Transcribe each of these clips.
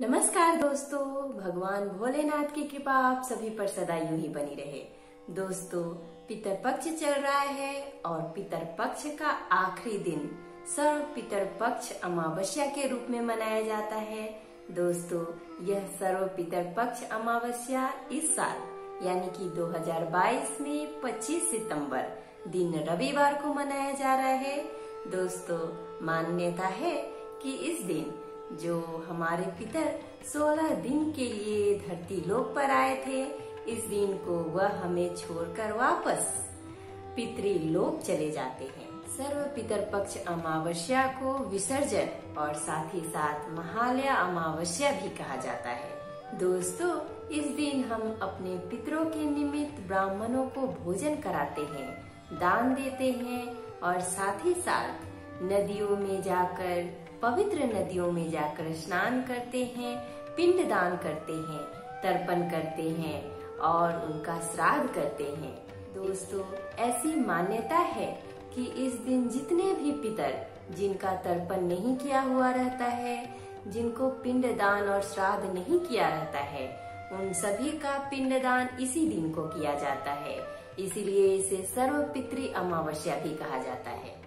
नमस्कार दोस्तों, भगवान भोलेनाथ की कृपा आप सभी पर सदा यूं ही बनी रहे। दोस्तों, पितर पक्ष चल रहा है और पितर पक्ष का आखिरी दिन सर्व पितर पक्ष अमावस्या के रूप में मनाया जाता है। दोस्तों, यह सर्व पितर पक्ष अमावस्या इस साल यानी कि 2022 में 25 सितंबर दिन रविवार को मनाया जा रहा है। दोस्तों, मान्यता है कि इस दिन जो हमारे पितर 16 दिन के लिए धरती लोक पर आए थे, इस दिन को वह हमें छोड़कर वापस पितृलोक चले जाते हैं। सर्व पितर पक्ष अमावस्या को विसर्जन और साथ ही साथ महालया अमावस्या भी कहा जाता है। दोस्तों, इस दिन हम अपने पितरों के निमित्त ब्राह्मणों को भोजन कराते हैं, दान देते हैं और साथ ही साथ नदियों में जाकर पवित्र नदियों में जाकर स्नान करते हैं, पिंड दान करते हैं, तर्पण करते हैं और उनका श्राद्ध करते हैं। दोस्तों, ऐसी मान्यता है कि इस दिन जितने भी पितर जिनका तर्पण नहीं किया हुआ रहता है, जिनको पिंड दान और श्राद्ध नहीं किया रहता है, उन सभी का पिंड दान इसी दिन को किया जाता है। इसीलिए इसे सर्व पितृ अमावस्या भी कहा जाता है।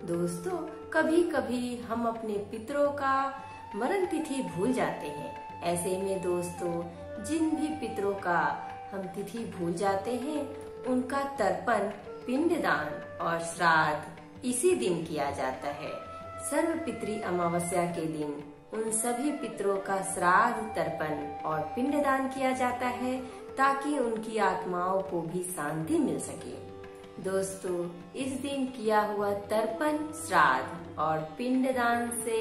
दोस्तों, कभी कभी हम अपने पितरों का मरण तिथि भूल जाते हैं। ऐसे में दोस्तों, जिन भी पितरों का हम तिथि भूल जाते हैं, उनका तर्पण, पिंडदान और श्राद्ध इसी दिन किया जाता है। सर्व पितृ अमावस्या के दिन उन सभी पितरों का श्राद्ध, तर्पण और पिंडदान किया जाता है ताकि उनकी आत्माओं को भी शांति मिल सके। दोस्तों, इस दिन किया हुआ तर्पण, श्राद्ध और पिंडदान से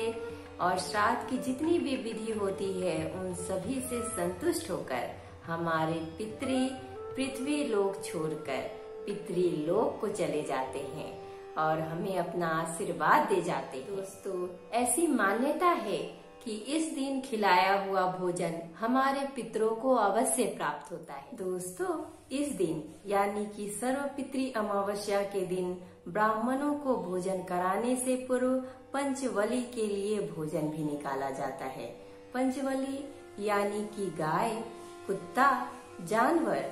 और श्राद्ध की जितनी भी विधि होती है, उन सभी से संतुष्ट होकर हमारे पितृ पृथ्वी लोक छोड़कर पितृलोक को चले जाते हैं और हमें अपना आशीर्वाद दे जाते हैं। दोस्तों, ऐसी मान्यता है कि इस दिन खिलाया हुआ भोजन हमारे पितरों को अवश्य प्राप्त होता है। दोस्तों, इस दिन यानी कि सर्व पितृ अमावस्या के दिन ब्राह्मणों को भोजन कराने से पूर्व पंचवली के लिए भोजन भी निकाला जाता है। पंचवली यानी कि गाय, कुत्ता, जानवर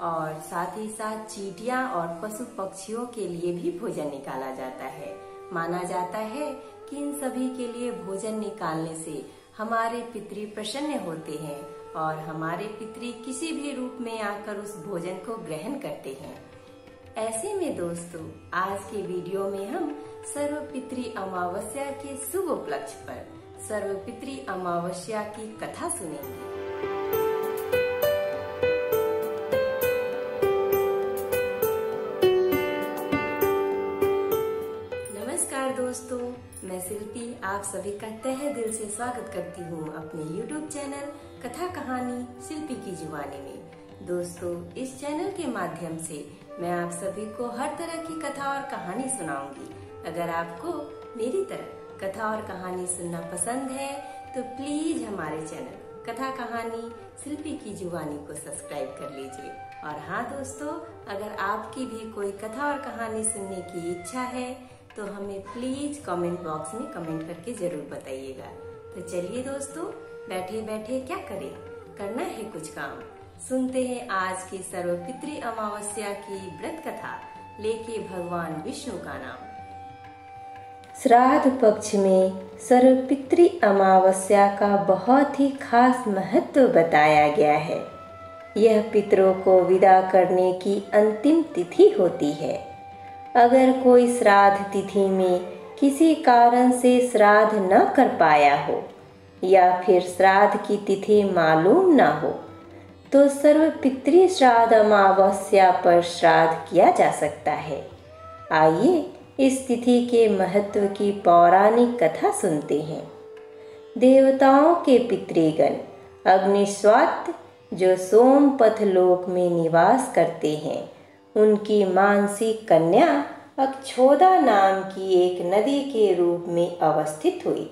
और साथ ही साथ चींटियां और पशु पक्षियों के लिए भी भोजन निकाला जाता है। माना जाता है कि इन सभी के लिए भोजन निकालने से हमारे पितृ प्रसन्न होते हैं और हमारे पितृ किसी भी रूप में आकर उस भोजन को ग्रहण करते हैं। ऐसे में दोस्तों, आज के वीडियो में हम सर्व पितृ अमावस्या के शुभ उपलक्ष्य पर सर्व पितृ अमावस्या की कथा सुनेंगे। दोस्तों, मैं शिल्पी आप सभी का तहे दिल से स्वागत करती हूँ अपने YouTube चैनल कथा कहानी शिल्पी की जुबानी में। दोस्तों, इस चैनल के माध्यम से मैं आप सभी को हर तरह की कथा और कहानी सुनाऊंगी। अगर आपको मेरी तरह कथा और कहानी सुनना पसंद है तो प्लीज हमारे चैनल कथा कहानी शिल्पी की जुबानी को सब्सक्राइब कर लीजिए। और हाँ दोस्तों, अगर आपकी भी कोई कथा और कहानी सुनने की इच्छा है तो हमें प्लीज कमेंट बॉक्स में कमेंट करके जरूर बताइएगा। तो चलिए दोस्तों, बैठे बैठे क्या करें, करना है कुछ काम। सुनते हैं आज की सर्व पितृ अमावस्या की व्रत कथा लेके भगवान विष्णु का नाम। श्राद्ध पक्ष में सर्व पितृ अमावस्या का बहुत ही खास महत्व बताया गया है। यह पितरों को विदा करने की अंतिम तिथि होती है। अगर कोई श्राद्ध तिथि में किसी कारण से श्राद्ध न कर पाया हो या फिर श्राद्ध की तिथि मालूम न हो तो सर्व पितृ श्राद्ध अमावस्या पर श्राद्ध किया जा सकता है। आइए इस तिथि के महत्व की पौराणिक कथा सुनते हैं। देवताओं के पितृगण अग्निस्वात जो सोमपथ लोक में निवास करते हैं, उनकी मानसिक कन्या अक्षोदा नाम की एक नदी के रूप में अवस्थित हुई।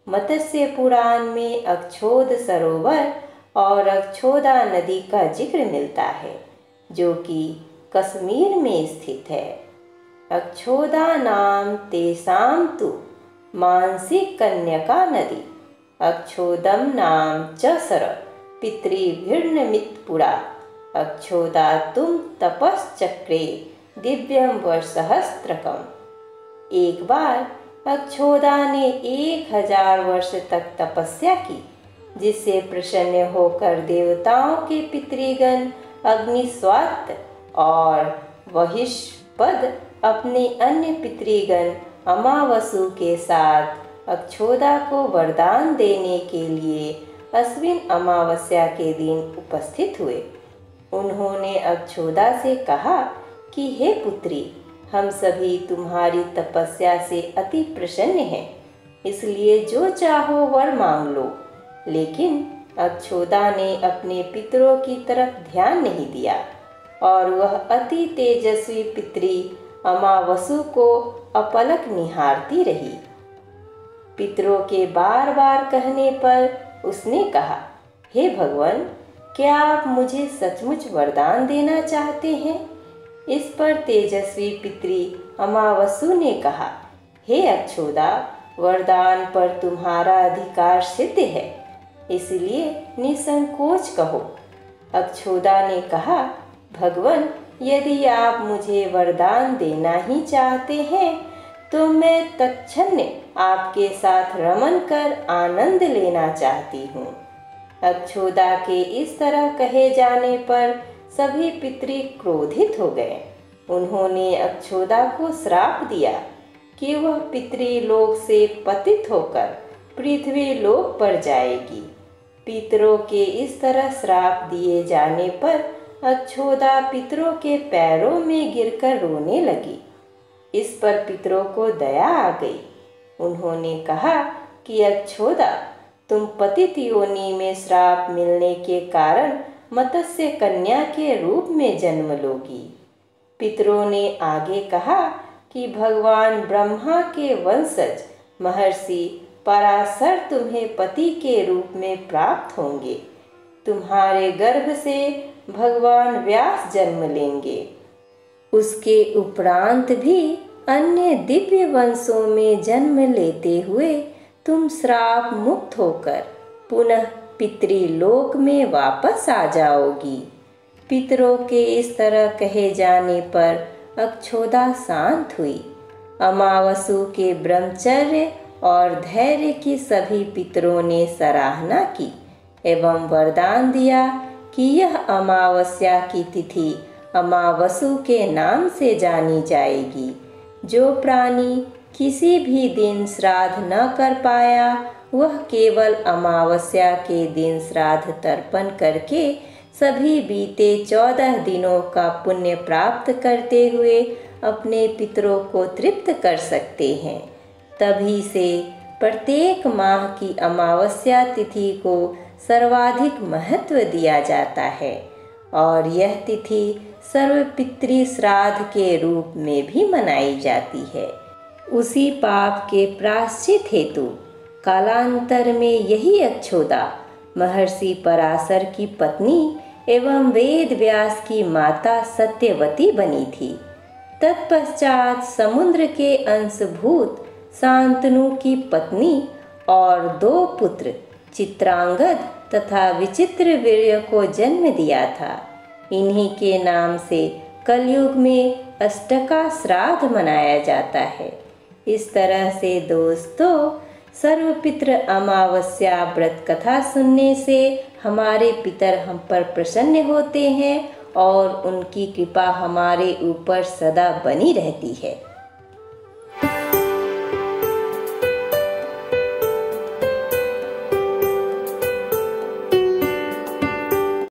मत्स्य पुराण में अक्षोद सरोवर और अक्षोदा नदी का जिक्र मिलता है, जो कि कश्मीर में स्थित है। अक्षोदा नाम तेसाम तु मानसिक कन्यका नदी अक्षोदम नाम च सर पितृभिर्नमित्पुरा अक्षोदा तुम तपश्चक्रे दिव्यम वर्षसहस्त्रकम्। एक बार अक्षोदा ने 1000 वर्ष तक तपस्या की, जिससे प्रसन्न होकर देवताओं के पितृगण अग्निस्वात और वहिष्पद अपने अन्य पितृगण अमावसु के साथ अक्षोदा को वरदान देने के लिए अश्विन अमावस्या के दिन उपस्थित हुए। उन्होंने अक्षोदा से कहा कि हे पुत्री, हम सभी तुम्हारी तपस्या से अति प्रसन्न हैं, इसलिए जो चाहो वर मांग लो। लेकिन अक्षोदा ने अपने पितरों की तरफ ध्यान नहीं दिया और वह अति तेजस्वी पितरी अमावसु को अपलक निहारती रही। पितरों के बार बार कहने पर उसने कहा, हे भगवान, क्या आप मुझे सचमुच वरदान देना चाहते हैं? इस पर तेजस्वी पितरी अमावसु ने कहा, हे अक्षोदा, वरदान पर तुम्हारा अधिकार सिद्ध है, इसलिए निसंकोच कहो। अक्षोदा ने कहा, भगवान, यदि आप मुझे वरदान देना ही चाहते हैं तो मैं तत्क्षण आपके साथ रमन कर आनंद लेना चाहती हूँ। अक्षोदा के इस तरह कहे जाने पर सभी पितृ क्रोधित हो गए। उन्होंने अक्षोदा को श्राप दिया कि वह पितृलोक से पतित होकर पृथ्वी लोक पर जाएगी। पितरों के इस तरह श्राप दिए जाने पर अक्षोदा पितरों के पैरों में गिरकर रोने लगी। इस पर पितरों को दया आ गई। उन्होंने कहा कि अक्षोदा, तुम पतित योनि में श्राप मिलने के कारण मत्स्य कन्या के रूप में जन्म लोगी। पितरों ने आगे कहा कि भगवान ब्रह्मा के वंशज महर्षि पराशर तुम्हें पति के रूप में प्राप्त होंगे। तुम्हारे गर्भ से भगवान व्यास जन्म लेंगे। उसके उपरांत भी अन्य दिव्य वंशों में जन्म लेते हुए तुम श्राप मुक्त होकर पुनः पितृलोक में वापस आ जाओगी। पितरों के इस तरह कहे जाने पर अक्षोदा शांत हुई। अमावसु के ब्रह्मचर्य और धैर्य की सभी पितरों ने सराहना की एवं वरदान दिया कि यह अमावस्या की तिथि अमावसु के नाम से जानी जाएगी। जो प्राणी किसी भी दिन श्राद्ध न कर पाया, वह केवल अमावस्या के दिन श्राद्ध तर्पण करके सभी बीते 14 दिनों का पुण्य प्राप्त करते हुए अपने पितरों को तृप्त कर सकते हैं। तभी से प्रत्येक माह की अमावस्या तिथि को सर्वाधिक महत्व दिया जाता है और यह तिथि सर्वपितृ श्राद्ध के रूप में भी मनाई जाती है। उसी पाप के प्रायश्चित हेतु कालांतर में यही अक्षोदा महर्षि पराशर की पत्नी एवं वेद व्यास की माता सत्यवती बनी थी। तत्पश्चात समुद्र के अंशभूत शांतनु की पत्नी और 2 पुत्र चित्रांगद तथा विचित्र वीर्य को जन्म दिया था। इन्हीं के नाम से कलयुग में अष्टका श्राद्ध मनाया जाता है। इस तरह से दोस्तों, सर्वपितृ अमावस्या व्रत कथा सुनने से हमारे पितर हम पर प्रसन्न होते हैं और उनकी कृपा हमारे ऊपर सदा बनी रहती है।